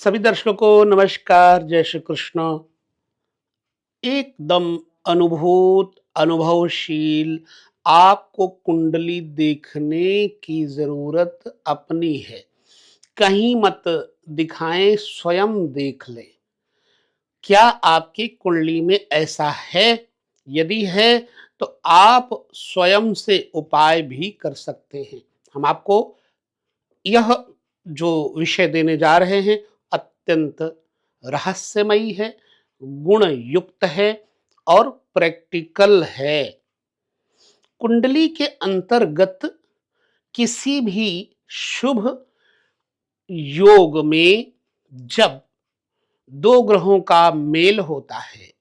सभी दर्शकों को नमस्कार, जय श्री कृष्ण। एकदम अनुभवशील आपको कुंडली देखने की ज़रूरत अपनी है। कहीं मत दिखाएँ, स्वयं देख लें। क्या आपकी कुंडली में ऐसा है? यदि है, तो आप स्वयं से उपाय भी कर सकते हैं। हम आपको यह जो विषय देने जा रहे हैं अत्यंत रहस्यमयी है, गुण युक्त है और प्रैक्टिकल है। कुंडली के अंतर्गत किसी भी शुभ योग में जब दो ग्रहों का मेल होता है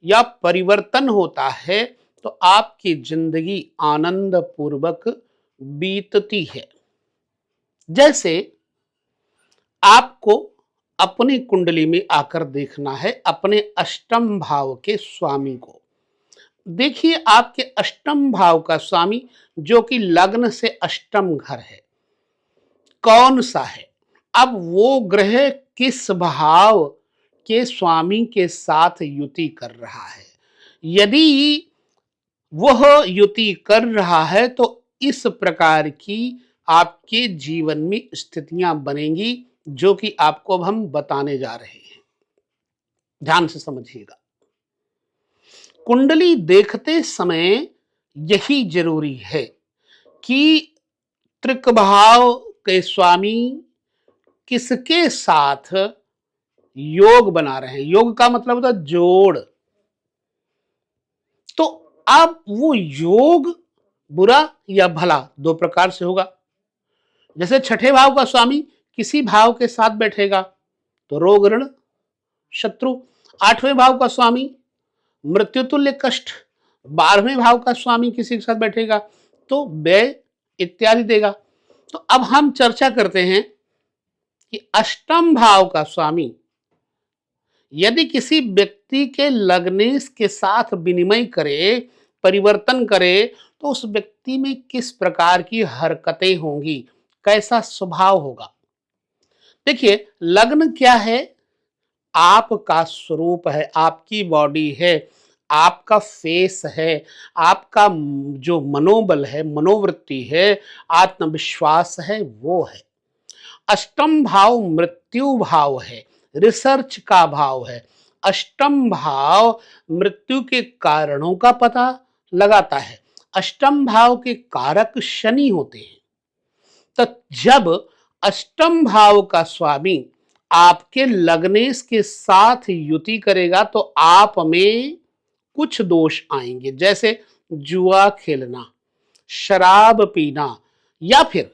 या परिवर्तन होता है, तो आपकी जिंदगी आनंद पूर्वक बीतती है। जैसे आपको अपनी कुंडली में आकर देखना है अपने अष्टम भाव के स्वामी को। देखिए आपके अष्टम भाव का स्वामी जो कि लग्न से अष्टम घर है, कौन सा है? अब वो ग्रह किस भाव के स्वामी के साथ युति कर रहा है। यदि वह युति कर रहा है तो इस प्रकार की आपके जीवन में स्थितियां बनेंगी जो कि आपको अब हम बताने जा रहे हैं। ध्यान से समझिएगा। कुंडली देखते समय यही जरूरी है कि त्रिक भाव के स्वामी किसके साथ योग बना रहे हैं। योग का मतलब होता है जोड़। तो अब वो योग बुरा या भला दो प्रकार से होगा। जैसे छठे भाव का स्वामी किसी भाव के साथ बैठेगा तो रोग ऋण शत्रु। आठवें भाव का स्वामी मृत्यु तुल्य कष्ट। 12वें भाव का स्वामी किसी के साथ बैठेगा तो व्यय इत्यादि देगा। तो अब हम चर्चा करते हैं कि अष्टम भाव का स्वामी यदि किसी व्यक्ति के लग्नेश के साथ विनिमय करे, परिवर्तन करे, तो उस व्यक्ति में किस प्रकार की हरकतें होंगी, कैसा स्वभाव होगा। देखिए लग्न क्या है? आपका स्वरूप है, आपकी बॉडी है, आपका फेस है, आपका जो मनोबल है, मनोवृत्ति है, आत्मविश्वास है, वो है। अष्टम भाव मृत्यु भाव है, रिसर्च का भाव है। अष्टम भाव मृत्यु के कारणों का पता लगाता है। अष्टम भाव के कारक शनि होते हैं। तो जब अष्टम भाव का स्वामी आपके लग्नेश के साथ युति करेगा तो आप में कुछ दोष आएंगे, जैसे जुआ खेलना, शराब पीना, या फिर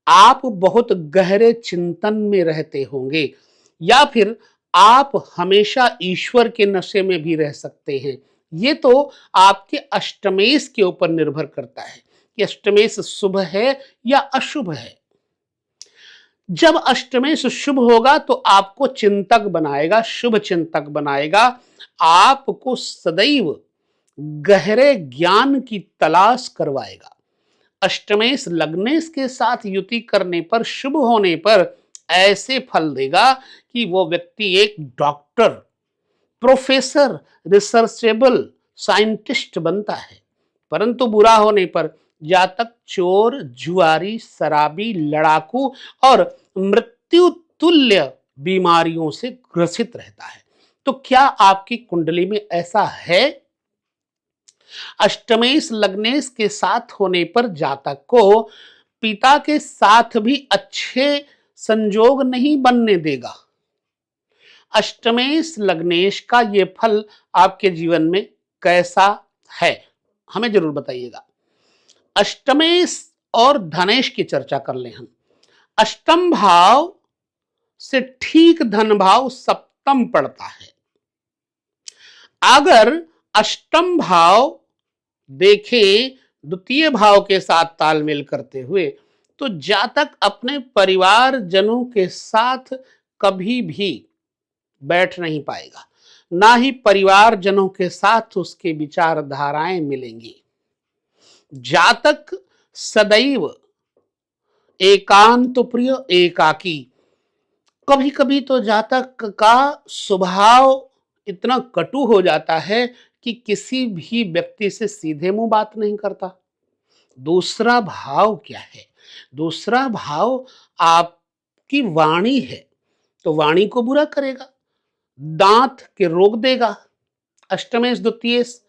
आप बहुत गहरे चिंतन में रहते होंगे, या फिर आप हमेशा ईश्वर के नशे में भी रह सकते हैं। ये तो आपके अष्टमेश के ऊपर निर्भर करता है कि अष्टमेश शुभ है या अशुभ है। जब अष्टमेश शुभ होगा तो आपको चिंतक बनाएगा, शुभ चिंतक बनाएगा, आपको सदैव गहरे ज्ञान की तलाश करवाएगा। अष्टमेश लग्नेश के साथ युति करने पर, शुभ होने पर ऐसे फल देगा कि वो व्यक्ति एक डॉक्टर, प्रोफेसर, रिसर्चेबल साइंटिस्ट बनता है। परंतु बुरा होने पर जातक चोर, जुआरी, शराबी, लड़ाकू और मृत्यु तुल्य बीमारियों से ग्रसित रहता है। तो क्या आपकी कुंडली में ऐसा है? अष्टमेश लग्नेश के साथ होने पर जातक को पिता के साथ भी अच्छे संजोग नहीं बनने देगा। अष्टमेश लग्नेश का ये फल आपके जीवन में कैसा है, हमें जरूर बताइएगा। अष्टमेश और धनेश की चर्चा कर लें हम। अष्टम भाव से ठीक धन भाव सप्तम पड़ता है। अगर अष्टम भाव देखें द्वितीय भाव के साथ तालमेल करते हुए, तो जातक अपने परिवार जनों के साथ कभी भी बैठ नहीं पाएगा, ना ही परिवार जनों के साथ उसके विचारधाराएं मिलेंगी। जातक सदैव एकांत प्रिय, एकाकी, कभी कभी तो जातक का स्वभाव इतना कटु हो जाता है कि किसी भी व्यक्ति से सीधे मुंह बात नहीं करता। दूसरा भाव क्या है? दूसरा भाव आपकी वाणी है, तो वाणी को बुरा करेगा, दांत के रोग देगा। अष्टमेश द्वितीयेश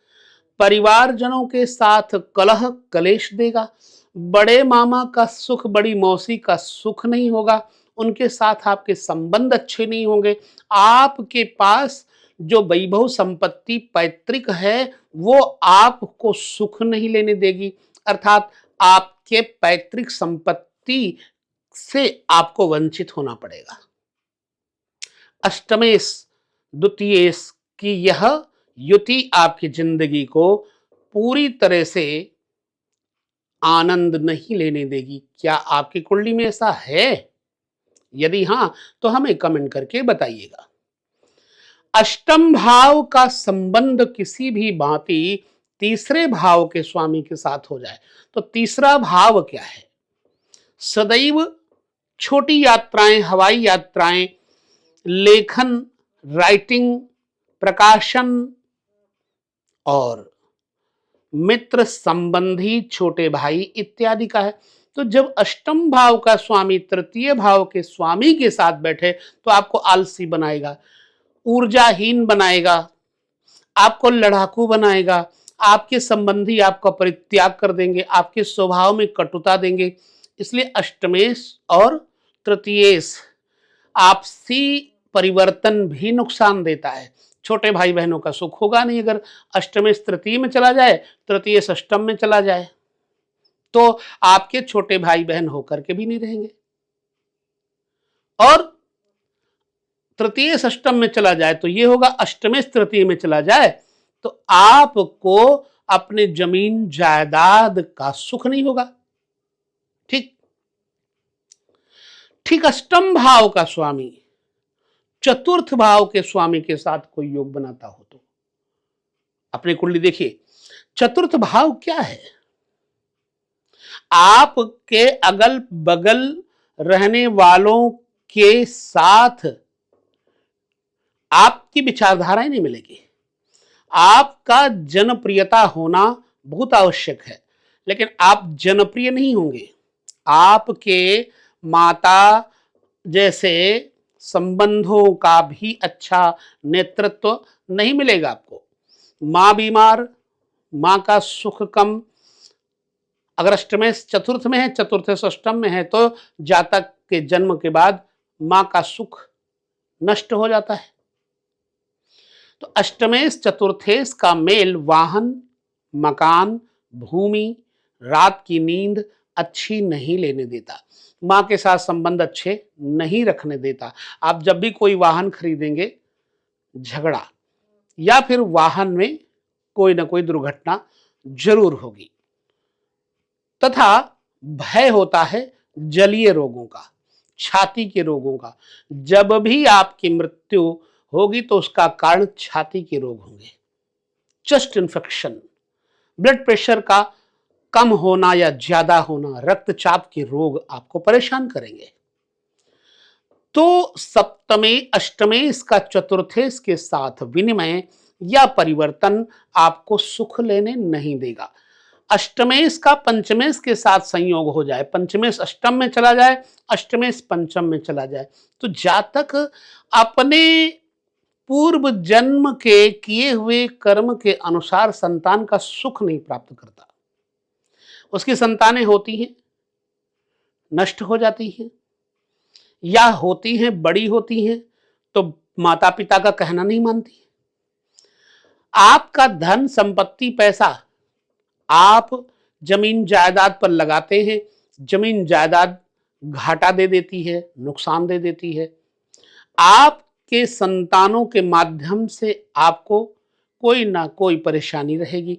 परिवारजनों के साथ कलह कलेश देगा। बड़े मामा का सुख, बड़ी मौसी का सुख नहीं होगा, उनके साथ आपके संबंध अच्छे नहीं होंगे। आपके पास जो वैभव संपत्ति पैतृक है वो आपको सुख नहीं लेने देगी, अर्थात आपके पैतृक संपत्ति से आपको वंचित होना पड़ेगा। अष्टमेश द्वितीयेश की यह युति आपकी जिंदगी को पूरी तरह से आनंद नहीं लेने देगी। क्या आपकी कुंडली में ऐसा है? यदि हां तो हमें कमेंट करके बताइएगा। अष्टम भाव का संबंध किसी भी भांति तीसरे भाव के स्वामी के साथ हो जाए तो तीसरा भाव क्या है? सदैव छोटी यात्राएं, हवाई यात्राएं, लेखन, राइटिंग, प्रकाशन और मित्र संबंधी, छोटे भाई इत्यादि का है। तो जब अष्टम भाव का स्वामी तृतीय भाव के स्वामी के साथ बैठे तो आपको आलसी बनाएगा, ऊर्जाहीन बनाएगा, आपको लड़ाकू बनाएगा, आपके संबंधी आपका परित्याग कर देंगे, आपके स्वभाव में कटुता देंगे। इसलिए अष्टमेश और तृतीयेश आपसी परिवर्तन भी नुकसान देता है। छोटे भाई बहनों का सुख होगा नहीं अगर अष्टमेश तृतीय में चला जाए, तृतीयेश अष्टम में चला जाए, तो आपके छोटे भाई बहन होकर के भी नहीं रहेंगे। और तृतीयेश अष्टम में चला जाए तो ये होगा, अष्टमेश तृतीय में चला जाए तो आपको अपने जमीन जायदाद का सुख नहीं होगा। ठीक ठीक अष्टम भाव का स्वामी चतुर्थ भाव के स्वामी के साथ कोई योग बनाता हो तो अपनी कुंडली देखिए। चतुर्थ भाव क्या है? आपके अगल बगल रहने वालों के साथ आपकी विचारधाराएं नहीं मिलेगी। आपका जनप्रियता होना बहुत आवश्यक है, लेकिन आप जनप्रिय नहीं होंगे। आपके माता जैसे संबंधों का भी अच्छा नेतृत्व नहीं मिलेगा आपको। माँ बीमार, माँ का सुख कम। अगर अष्टमेश चतुर्थ में है, चतुर्थ से अष्टम में है तो जातक के जन्म के बाद माँ का सुख नष्ट हो जाता है। तो अष्टमेश चतुर्थेश का मेल वाहन, मकान, भूमि, रात की नींद अच्छी नहीं लेने देता, माँ के साथ संबंध अच्छे नहीं रखने देता। आप जब भी कोई वाहन खरीदेंगे, झगड़ा या फिर वाहन में कोई ना कोई दुर्घटना जरूर होगी। तथा भय होता है जलीय रोगों का, छाती के रोगों का। जब भी आपकी मृत्यु होगी तो उसका कारण छाती के रोग होंगे, चेस्ट इन्फेक्शन, ब्लड प्रेशर का कम होना या ज्यादा होना, रक्तचाप के रोग आपको परेशान करेंगे। तो सप्तमे अष्टमेश का चतुर्थेश के साथ विनिमय या परिवर्तन आपको सुख लेने नहीं देगा। अष्टमेश का पंचमेश के साथ संयोग हो जाए, पंचमेश अष्टम में चला जाए, अष्टमेश पंचम में चला जाए, तो जातक अपने पूर्व जन्म के किए हुए कर्म के अनुसार संतान का सुख नहीं प्राप्त करता। उसकी संतानें होती हैं, नष्ट हो जाती हैं, या होती हैं, बड़ी होती हैं तो माता पिता का कहना नहीं मानती। आपका धन संपत्ति पैसा आप जमीन जायदाद पर लगाते हैं, जमीन जायदाद घाटा दे देती है, नुकसान दे देती है। आपके संतानों के माध्यम से आपको कोई ना कोई परेशानी रहेगी।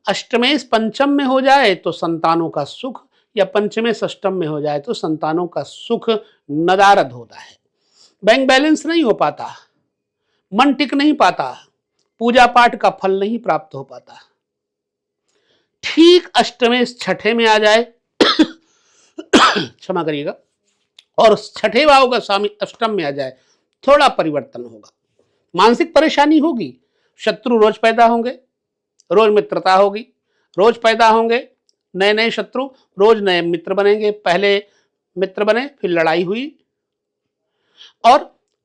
अष्टमेश पंचम में हो जाए तो संतानों का सुख, या पंचमेश अष्टम में हो जाए तो संतानों का सुख नदारद होता है। बैंक बैलेंस नहीं हो पाता, मन टिक नहीं पाता, पूजा पाठ का फल नहीं प्राप्त हो पाता। ठीक अष्टमेश छठे में आ जाए क्षमा करिएगा, और छठे भाव का स्वामी अष्टम में आ जाए, थोड़ा परिवर्तन होगा, मानसिक परेशानी होगी, शत्रु रोज पैदा होंगे, रोज मित्रता होगी, रोज पैदा होंगे नए नए शत्रु, रोज नए मित्र बनेंगे, पहले मित्र बने फिर लड़ाई हुई, और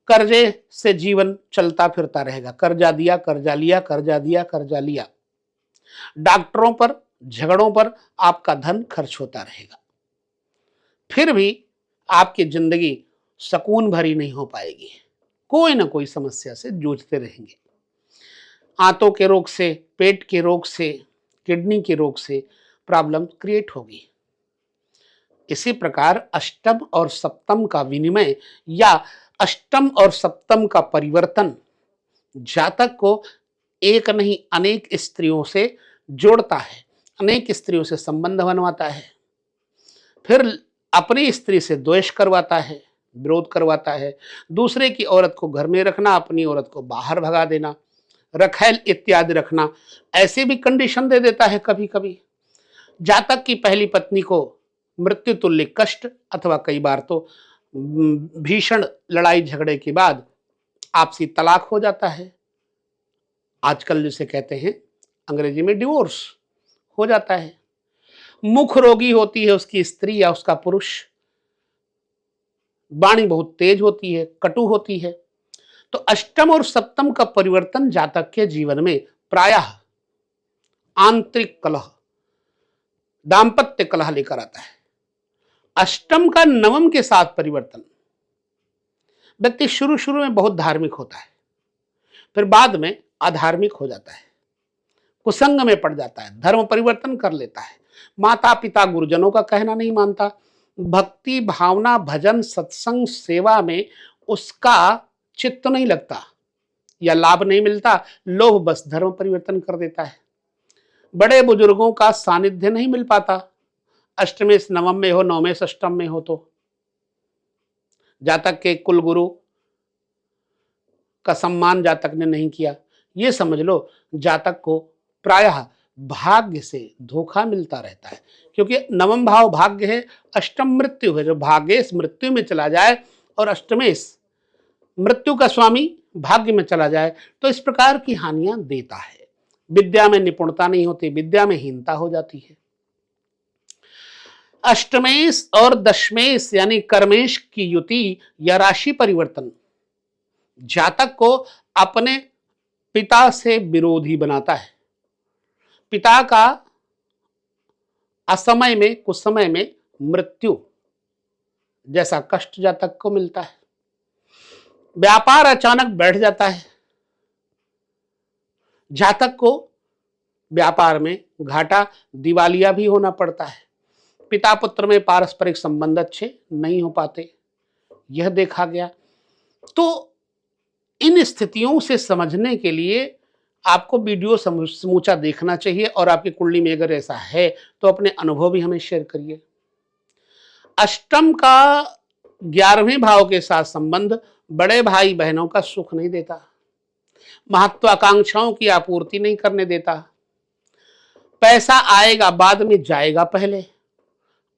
कर्जे से जीवन चलता फिरता रहेगा, कर्जा दिया कर्जा लिया, कर्जा दिया कर्जा लिया, डॉक्टरों पर झगड़ों पर आपका धन खर्च होता रहेगा, फिर भी आपकी जिंदगी सुकून भरी नहीं हो पाएगी, कोई ना कोई समस्या से जूझते रहेंगे, आंतों के रोग से, पेट के रोग से, किडनी के रोग से प्रॉब्लम क्रिएट होगी। इसी प्रकार अष्टम और सप्तम का विनिमय या अष्टम और सप्तम का परिवर्तन जातक को एक नहीं अनेक स्त्रियों से जोड़ता है, अनेक स्त्रियों से संबंध बनवाता है, फिर अपनी स्त्री से द्वेष करवाता है, विरोध करवाता है, दूसरे की औरत को घर में रखना, अपनी औरत को बाहर भगा देना, रखैल इत्यादि रखना, ऐसे भी कंडीशन दे देता है। कभी कभी जातक की पहली पत्नी को मृत्यु तुल्य कष्ट अथवा कई बार तो भीषण लड़ाई झगड़े के बाद आपसी तलाक हो जाता है, आजकल जिसे कहते हैं अंग्रेजी में डिवोर्स हो जाता है। मुख रोगी होती है उसकी स्त्री या उसका पुरुष, वाणी बहुत तेज होती है, कटु होती है। तो अष्टम और सप्तम का परिवर्तन जातक के जीवन में प्रायः आंतरिक कलह, दाम्पत्य कलह लेकर आता है। अष्टम का नवम के साथ परिवर्तन, व्यक्ति शुरू शुरू में बहुत धार्मिक होता है, फिर बाद में अधार्मिक हो जाता है, कुसंग में पड़ जाता है, धर्म परिवर्तन कर लेता है, माता पिता गुरुजनों का कहना नहीं मानता, भक्ति भावना भजन सत्संग सेवा में उसका चित्त नहीं लगता या लाभ नहीं मिलता, लोभ बस धर्म परिवर्तन कर देता है, बड़े बुजुर्गों का सानिध्य नहीं मिल पाता, अष्टमेश नवम में हो, नवमेश अष्टम में हो, तो जातक के कुल गुरु का सम्मान जातक ने नहीं किया, ये समझ लो जातक को प्रायः भाग्य से धोखा मिलता रहता है, क्योंकि नवम भाव भाग्य है, अष्टम मृत्यु है, जो भाग्येश मृत्यु में चला जाए और अष्टमेश मृत्यु का स्वामी भाग्य में चला जाए तो इस प्रकार की हानियां देता है। विद्या में निपुणता नहीं होती, विद्या में हीनता हो जाती है। अष्टमेश और दशमेश यानी कर्मेश की युति या राशि परिवर्तन जातक को अपने पिता से विरोधी बनाता है, पिता का असमय में कुछ समय में मृत्यु जैसा कष्ट जातक को मिलता है, व्यापार अचानक बैठ जाता है, जातक को व्यापार में घाटा दिवालिया भी होना पड़ता है, पिता पुत्र में पारस्परिक संबंध अच्छे नहीं हो पाते, यह देखा गया। तो इन स्थितियों से समझने के लिए आपको वीडियो समूचा देखना चाहिए, और आपकी कुंडली में अगर ऐसा है तो अपने अनुभव भी हमें शेयर करिए। अष्टम का 11वें भाव के साथ संबंध बड़े भाई बहनों का सुख नहीं देता, महत्वाकांक्षाओं की आपूर्ति नहीं करने देता, पैसा आएगा बाद में जाएगा पहले,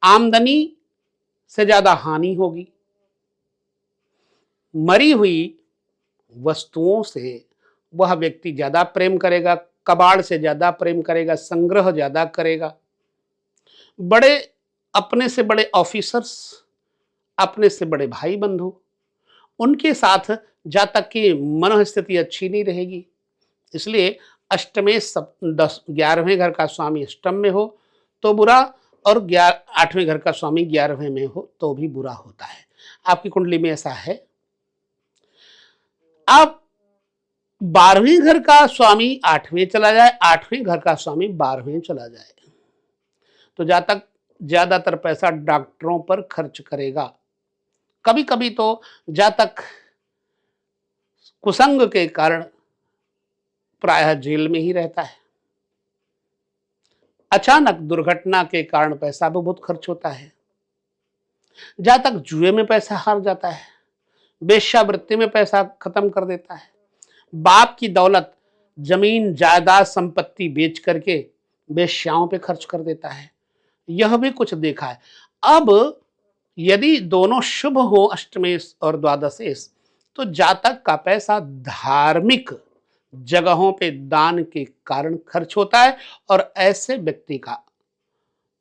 आमदनी से ज्यादा हानि होगी, मरी हुई वस्तुओं से वह व्यक्ति ज्यादा प्रेम करेगा, कबाड़ से ज्यादा प्रेम करेगा, संग्रह ज्यादा करेगा, बड़े अपने से बड़े ऑफिसर्स, अपने से बड़े भाई बंधु, उनके साथ जातक की मन स्थिति अच्छी नहीं रहेगी। इसलिए अष्टमेश 11वें घर का स्वामी अष्टम में हो तो बुरा, और 8वें घर का स्वामी 11वें में हो तो भी बुरा होता है। आपकी कुंडली में ऐसा है। अब 12वें घर का स्वामी 8वें चला जाए, 8वें घर का स्वामी 12वें चला जाए, तो जातक ज्यादातर पैसा डॉक्टरों पर खर्च करेगा। कभी कभी तो जातक कुसंग के कारण प्रायः जेल में ही रहता है, अचानक दुर्घटना के कारण पैसा भी बहुत खर्च होता है, जातक जुए में पैसा हार जाता है, वेश्यावृत्ति में पैसा खत्म कर देता है, बाप की दौलत जमीन जायदाद संपत्ति बेच करके वेश्याओं पे खर्च कर देता है, यह भी कुछ देखा है। अब यदि दोनों शुभ हो, अष्टमेश और द्वादशेश, तो जातक का पैसा धार्मिक जगहों पे दान के कारण खर्च होता है और ऐसे व्यक्ति का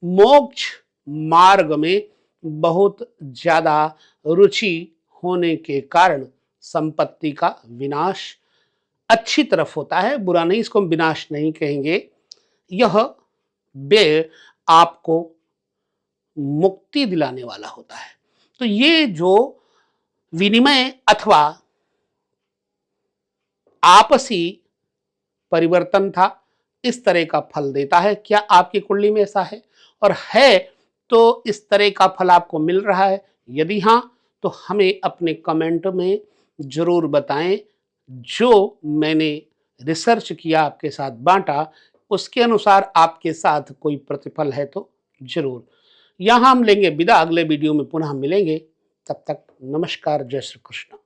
मोक्ष मार्ग में बहुत ज्यादा रुचि होने के कारण संपत्ति का विनाश अच्छी तरफ होता है, बुरा नहीं, इसको हम विनाश नहीं कहेंगे। यह व्यय आपको मुक्ति दिलाने वाला होता है। तो ये जो विनिमय अथवा आपसी परिवर्तन था, इस तरह का फल देता है। क्या आपकी कुंडली में ऐसा है? और है तो इस तरह का फल आपको मिल रहा है? यदि हाँ, तो हमें अपने कमेंट में जरूर बताएं। जो मैंने रिसर्च किया, आपके साथ बांटा, उसके अनुसार आपके साथ कोई प्रतिफल है तो जरूर। यहाँ हम लेंगे विदा, अगले वीडियो में पुनः मिलेंगे। तब तक नमस्कार, जय श्री कृष्ण।